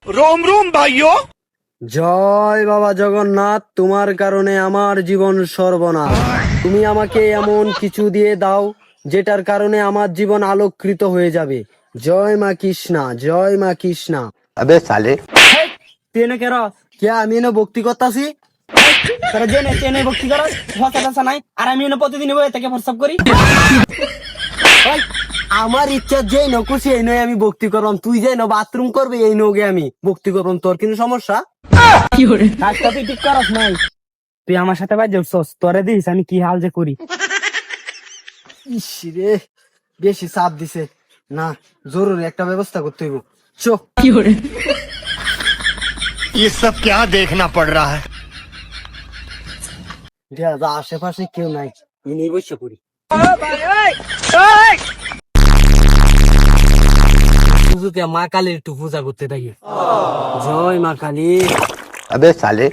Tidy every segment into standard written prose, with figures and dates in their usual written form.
रोम रोम भाइयों। জয় বাবা জগন্নাথ, তোমার কারণে আমার জীবন সর্বনাশ। তুমি আমাকে এমন কিছু দিয়ে দাও যেটার কারণে আমার জীবন আলোকৃত হয়ে যাবে। জয় মা কৃষ্ণা, জয় মা কৃষ্ণা। अबे साले তুই এনে কেন? কে আমি এনে ভক্তি করতাছি? তোরা জেনে চেনে ভক্তি করস হতাশা নাই আর আমি এনে প্রতিদিন বই থেকে প্রস্তাব করি। ওই, আমার ইচ্ছা যেই ন খুশি এই নয় আমি ভক্তি করলাম, তুই যেই ন বাথরুম করবি এই নগে আমি ভক্তি করলাম, তোর কিন্তু সমস্যা। কাজটা তুই ঠিক করস নাই, তুই আমার সাথে বাজ যাচ্ছস, তোরে দিস আমি কি হাল যে করি। ইস রে, বেশি চাপ দিছে না, জরুরি একটা ব্যবস্থা করতে হইব। চো ये सब क्या देखना पड़ रहा है। যা আশেপাশে কেউ নাই, ইনি বসে পড়ি। পুজোতে মা কালীর একটু পূজা করতে থাকি। জয় মা কালী। अबे साले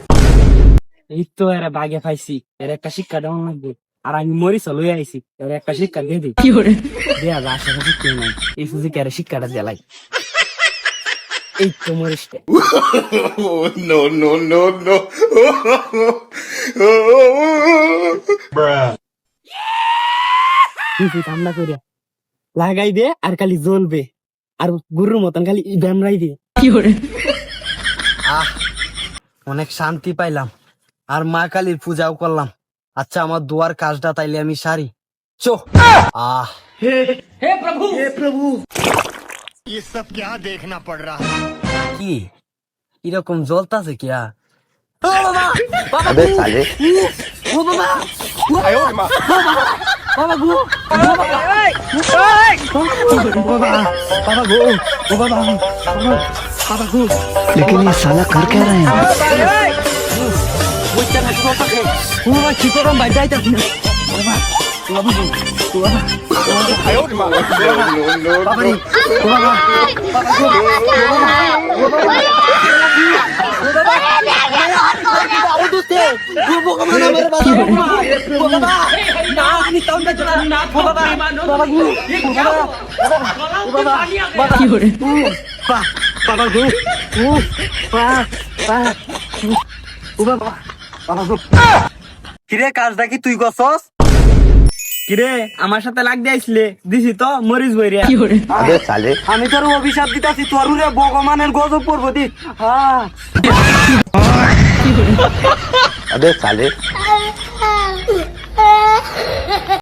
এই তো এরা বাগে পাইছি, এর একটা শিক্ষা দেওয়া লাগবে। আর আমি মরিচ লই আইছি, এর একটা শিক্ষা দিয়ে দিই। দেয়া যা আশেপাশে কেউ নাই, এই সুযোগে এর শিক্ষাটা দেলাই। এই তো মরিচটা नो नो नो नो। তুই ঠান্ডা করে লাগাই দে আর খালি জ্বলবে, আর গুরুর মতন খালি ব্যামরাই দে। আহ, অনেক শান্তি পাইলাম আর মা কালীর পূজাও করলাম। আচ্ছা, আমার দোয়ার কাজটা তাইলে আমি সারি। চো আহ ये सब क्या देखना पड़ रहा है। কি এরকম জ্বলতাছে কিয়া? ও বাবা, বাবা अबे গো, साले ও বাবা, বাবা গো, বাবা গো, ও বাবা, বাবা গো। लेकिन ये साला कर क्या रहे हैं বুঝতে না কি করতাছে? ও বাবা, কি করম ভাই, যাইতাছি না। বাবা, বাবা গো, ও বাবা, বাবা রে, ও বাবা, বাবা গো, ও বাবা, ও বাবা, আরো দুতে, ও ভগবান আমার বাঁচাও, ও বাবা, না আমি তাও না, ও বাবা, বাবা গো, ও বাবা, ও বাবা, বাবা কি করে? বাবা গো, ও বাবা, বাবা গো। কিরে, কাজটা কি তুই করছস? কিরে আমার সাথে লাগ দিয়েছিলে, দিছি তো মরিচ বইরিয়া। अबे साले আমি তোর অভিশাপ দিতাছি, তোর উরে ভগবানের গজব পড়বো দি। হ্যাঁ अबे साले